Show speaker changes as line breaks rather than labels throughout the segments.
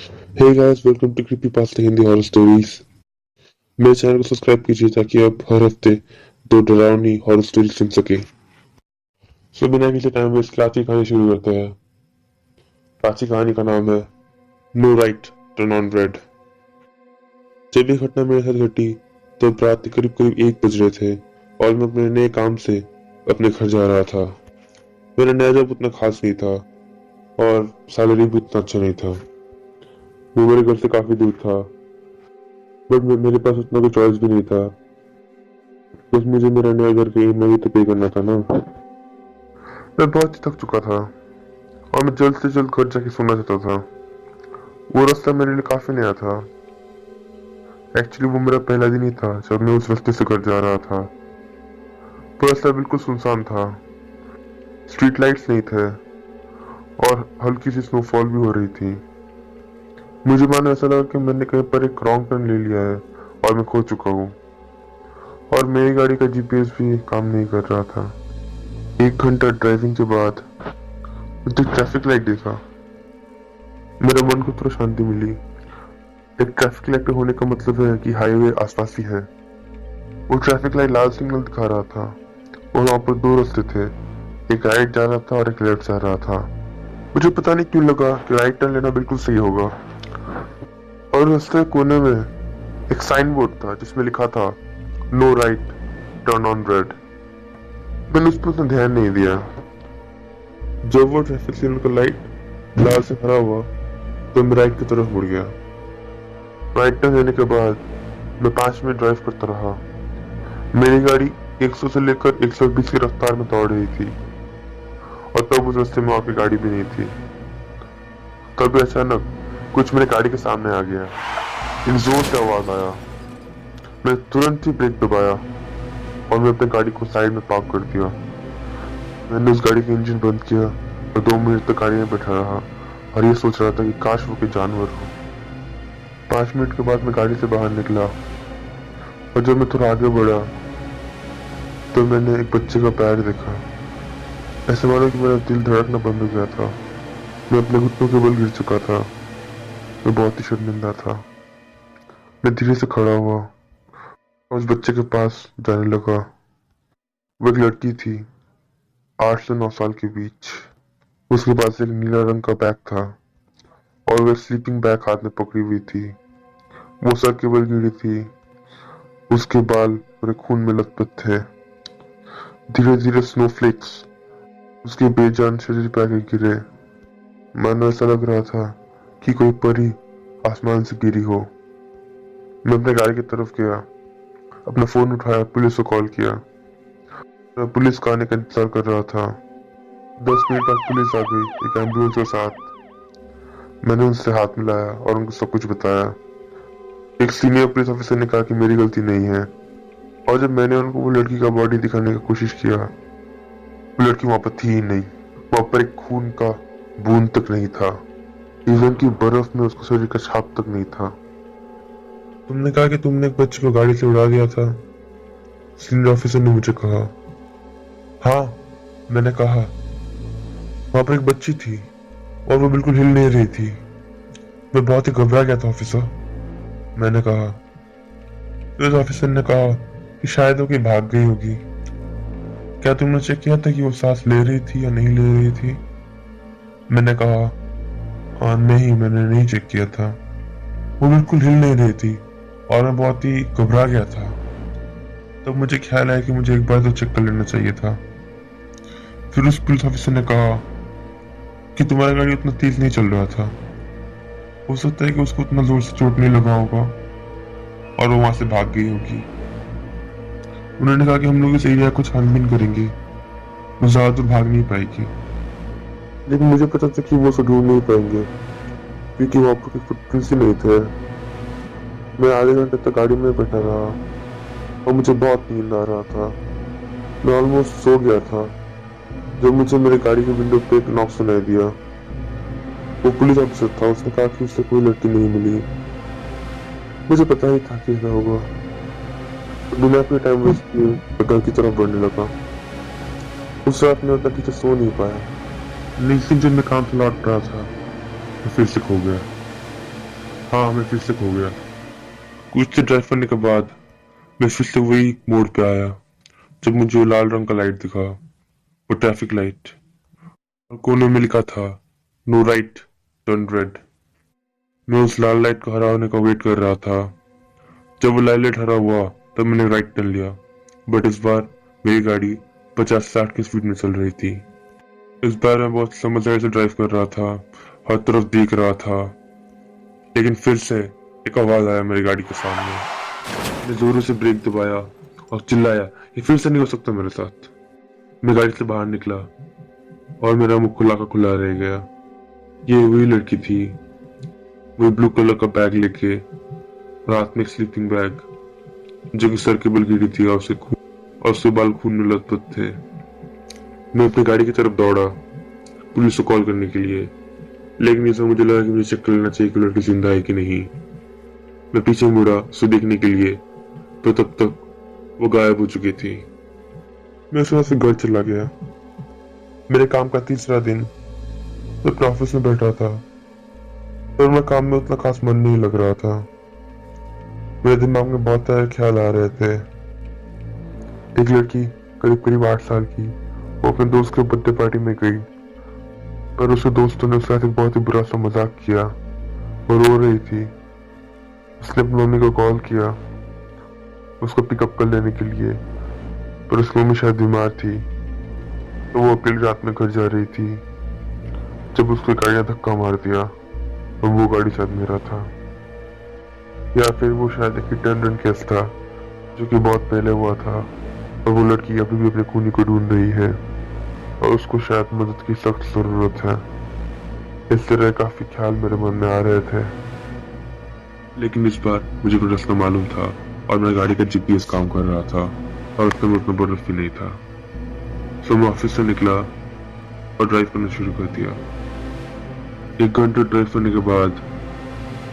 Hey guys, welcome to creepy pasta Hindi horror stories. मेरे channel को subscribe कीजिए ताकि आप हर हफ्ते दो डरावनी हॉरर स्टोरी सुन सके। सो बिना किसी टाइम वेस्ट के आज की कहानी शुरू करते हैं। आज की कहानी का नाम है no right turn on red. जब ये घटना मेरे साथ घटी तो रात के करीब करीब 1 बज रहे थे और मैं अपने नए काम से अपने घर जा रहा था। मेरा नया जॉब उतना खास नहीं था और सैलरी भी उतना अच्छा नहीं था। वो मेरे घर से काफी दूर था, बट मेरे पास उतना कोई चॉइस भी नहीं था। बस मुझे मेरा नया घर का ईएमआई तो पे करना था ना। मैं बहुत ही थक चुका था और मैं जल्द से जल्द घर जाके सोना चाहता था। वो रास्ता मेरे लिए काफी नया था। एक्चुअली वो मेरा पहला दिन ही था जब मैं उस रास्ते से घर जा रहा था। वो रास्ता बिल्कुल सुनसान था, स्ट्रीट लाइट्स नहीं थे और हल्की सी स्नोफॉल भी हो रही थी। मुझे मानो ऐसा लगा कि मैंने कहीं पर एक रॉन्ग टर्न ले लिया है और मैं खो चुका हूँ। और मेरी गाड़ी का जीपीएस भी काम नहीं कर रहा था। 1 घंटा ड्राइविंग के बाद मुझे ट्रैफिक लाइट देखा। मेरे मन को थोड़ा शांति मिली। एक ट्रैफिक लाइट पे होने का मतलब है कि हाईवे आसपास ही है। वो ट्रैफिक लाइट लाल सिग्नल दिखा रहा था और वहां पर 2 रास्ते थे, एक राइट जा रहा था और एक लेफ्ट जा रहा था। मुझे पता नहीं क्यों लगा कि राइट टर्न लेना बिल्कुल सही होगा। और रास्ते कोने में एक साइन बोर्ड था जिसमें लिखा था no right turn on red. मैंने उस पर उतना ध्यान नहीं दिया। जब वो ट्रैफिक सिग्नल का लाइट लाल से हरा हुआ तो मैं राइट की तरफ मुड़ गया। राइट टर्न लेने के बाद मैं 5 मिनट ड्राइव करता रहा। मेरी गाड़ी 100 से लेकर 120 की रफ्तार में दौड़ रही थी और तब उस रास्ते में और कोई गाड़ी भी नहीं थी। तभी अचानक कुछ मेरे गाड़ी के सामने आ गया। एक जोर से आवाज आया। मैं तुरंत ही ब्रेक दबाया और मैं अपनी गाड़ी को साइड में पार्क कर दिया। मैंने उस गाड़ी का इंजन बंद किया और 2 मिनट तक गाड़ी में बैठा रहा और ये सोच रहा था कि काश वो कोई जानवर हो। 5 मिनट के बाद मैं गाड़ी से बाहर निकला और जब मैं थोड़ा आगे बढ़ा तो मैंने एक बच्चे का पैर देखा। ऐसे मानो कि मेरा दिल धड़कना बंद हो गया था। मैं अपने घुटनों के बल गिर चुका था। मैं बहुत ही शर्मिंदा था। मैं धीरे से खड़ा हुआ और उस बच्चे के पास जाने लगा। वो एक लड़की थी, 8 से 9 साल के बीच। उसके पास एक नीला रंग का बैग था और वह स्लीपिंग बैग हाथ में पकड़ी हुई थी। वो सर के बल गिरी थी। उसके बाल पूरे खून में लथपथ थे। धीरे धीरे स्नोफ्लेक्स उसके बेजान शरीर पर आके गिरे। मानो ऐसा लग रहा था कि कोई परी आसमान से गिरी हो। मैं अपने गाड़ी की तरफ गया, अपना फोन उठाया, पुलिस को कॉल किया। मैं पुलिस को आने का इंतजार कर रहा था। 10 मिनट बाद पुलिस आ गई, एक एम्बुलेंस के साथ। मैंने उनसे हाथ मिलाया और उनको सब कुछ बताया। एक सीनियर पुलिस ऑफिसर ने कहा कि मेरी गलती नहीं है और जब मैंने उनको वो लड़की का बॉडी दिखाने की कोशिश किया, वो लड़की वहां पर थी ही नहीं। वहां पर एक खून का बूंद तक नहीं था। इवन की बर्फ में उसका शरीर का छाप तक नहीं था। तुमने कहा कि तुमने एक बच्चे को गाड़ी से उड़ा दिया था, सीनियर ऑफिसर ने मुझे कहा। हाँ, मैंने कहा। वहां पर एक बच्ची थी और वो बिल्कुल हिल नहीं रही थी। मैं बहुत ही घबरा गया था ऑफिसर, मैंने कहा। फिर उस ऑफिसर ने कहा कि शायद वो कहीं भाग गई होगी। क्या तुमने चेक किया था कि वो सांस ले रही थी या नहीं ले रही थी? मैंने कहा, हाँ नहीं, मैंने नहीं चेक किया था। वो बिल्कुल हिल नहीं रही थी और मैं बहुत ही घबरा गया था। तब मुझे ख्याल आया कि मुझे एक बार तो चेक कर लेना चाहिए था। फिर उस पुलिस ऑफिसर ने कहा कि तुम्हारा गाड़ी उतना तेज नहीं चल रहा था, हो सकता है कि उसको उतना जोर से चोट नहीं लगा होगा और वो वहां से भाग गई होगी। उन्होंने कहा कि हम लोग इस एरिया को छानबीन करेंगे, वो ज्यादा दूर भाग नहीं पाएगी। लेकिन मुझे पता था कि वो उसे ढूंढ नहीं पाएंगे क्योंकि वहां पर कोई फुटप्रिंट्स ही नहीं थे। मैं आधे घंटे तक गाड़ी में बैठा रहा और मुझे बहुत नींद आ रहा था। मैं ऑलमोस्ट सो गया था जब मुझे मेरी गाड़ी के विंडो पे एक नॉक सुनाई दिया। वो पुलिस ऑफिसर था। उसने कहा कि उससे कोई लड़की नहीं मिली। मुझे पता ही था कि ऐसा होगा। बिना अपने टाइम वेस्ट किए घर की तरफ बढ़ने लगा। उस रात में उतना ठीक से सो नहीं पाया, लेकिन जब मैं काम से लौट रहा था तो फिर से खो गया। हाँ, मैं फिर से खो गया। कुछ देर ड्राइव करने के बाद मैं फिर से वही मोड़ पे आया जब मुझे वो लाल रंग का लाइट दिखा, वो ट्रैफिक लाइट, और कोने में लिखा था नो राइट टर्न रेड। मैं उस लाल लाइट को हरा होने का वेट कर रहा था। जब वो लाल लाइट हरा हुआ तब मैंने राइट टर्न लिया, बट इस बार मेरी गाड़ी 50-60 की स्पीड में चल रही थी। इस बार मैं बहुत समझदारी से ड्राइव कर रहा था, हर तरफ देख रहा था, लेकिन फिर से एक आवाज आया मेरी गाड़ी के सामने। मैंने जोरों से ब्रेक दबाया और चिल्लाया, ये फिर से नहीं हो सकता मेरे साथ। मैं गाड़ी से बाहर निकला और मेरा मुंह खुला का खुला रह गया। ये वही लड़की थी, वही ब्लू कलर का बैग लेके, रात में स्लीपिंग बैग, जो कि सर के बल गिरी थी और उसके बाल खून में लथपथ थे। मैं अपनी गाड़ी की तरफ दौड़ा पुलिस को कॉल करने के लिए, लेकिन इसे मुझे लगा कि मुझे चेक कर लेना चाहिए कि लड़की जिंदा है कि नहीं। मैं पीछे मुड़ा उसे देखने के लिए, तो तब तक वो गायब हो चुकी थी। मैं उस वहां से घर चला गया। मेरे काम का तीसरा दिन, तो अपने ऑफिस में बैठा था, पर मेरे काम में उतना खास मन नहीं लग रहा था। मेरे दिमाग में बहुत सारे ख्याल आ रहे थे। एक लड़की करीब करीब 8 साल की, वो अपने दोस्त के बर्थडे पार्टी में गई, पर उसके दोस्तों ने उसके साथ एक बहुत ही बुरा सा मजाक किया। वो रो रही थी। उसने अपनी मम्मी को कॉल किया उसको पिकअप कर लेने के लिए, पर उसकी मम्मी शायद बीमार थी, तो वो अकेली रात में घर जा रही थी जब उसको गाड़ी ने धक्का मार दिया, और वो गाड़ी शायद मेरा था, या फिर वो शायद एक हिट एंड रन केस था जो कि बहुत पहले हुआ था, और वो लड़की अभी भी अपने खूनी को ढूंढ रही है और उसको शायद मदद की सख्त जरूरत है। इस तरह काफी ख्याल मेरे मन में आ रहे थे, लेकिन इस बार मुझे कोई रास्ता मालूम था और मेरा गाड़ी का जीपीएस काम कर रहा था और उसमें उतना बर्फ भी नहीं था। तो मैं ऑफिस से निकला और ड्राइव करना शुरू कर दिया। 1 घंटे ड्राइव करने के बाद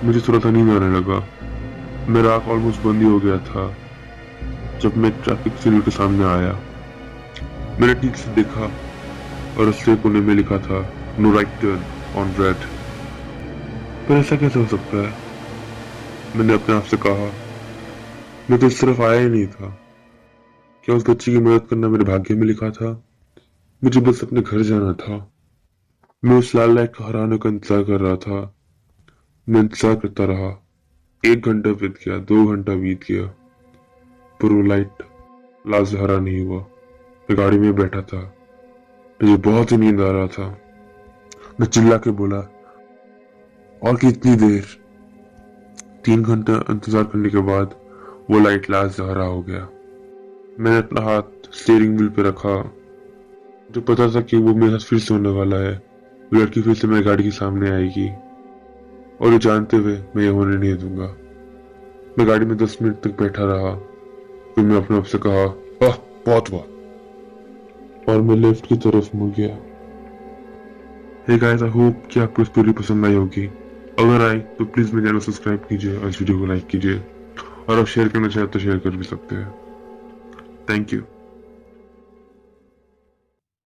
मुझे थोड़ा सा नींद आने लगा। मेरा आँख ऑलमोस्ट बंद ही हो गया था जब मैं ट्रैफिक सिग्नल के सामने आया। मैंने ठीक से देखा और उसके कोने में लिखा था no right turn on red. पर ऐसा कैसे हो सकता है? मैंने अपने आप से कहा, मैं तो इस तरफ आया ही नहीं था। क्या उस बच्ची की मदद करना मेरे भाग्य में लिखा था? मुझे बस अपने घर जाना था। मैं उस लाल लाइट को हराने का इंतजार कर रहा था। मैं इंतजार करता रहा। 1 घंटा बीत गया, 2 घंटा बीत गया, पर वो लाइट लाल से हरा नहीं हुआ। मैं गाड़ी में बैठा था, मुझे बहुत ही नींद आ रहा था। मैं चिल्ला के बोला, और कितनी देर? 3 घंटा इंतजार करने के बाद वो लाइट लाल से हरा हो गया। मैंने अपना हाथ स्टीयरिंग व्हील पे रखा। मुझे पता था कि वो मेरे साथ फिर से होने वाला है। वो लड़की फिर से मेरी गाड़ी के सामने आएगी, और ये जानते हुए मैं ये होने नहीं दूंगा। मैं गाड़ी में 10 मिनट तक बैठा रहा, फिर मैं अपने आप से कहा, आह, बहुत हुआ, और मैं लेफ्ट की तरफ मुड़ गया। हे गाइस, आई होप कि आपको स्टोरी पसंद आई होगी। अगर आई तो प्लीज मेरे चैनल सब्सक्राइब कीजिए और इस वीडियो को लाइक कीजिए, और आप शेयर करना चाहें तो शेयर कर भी सकते हैं। Thank you.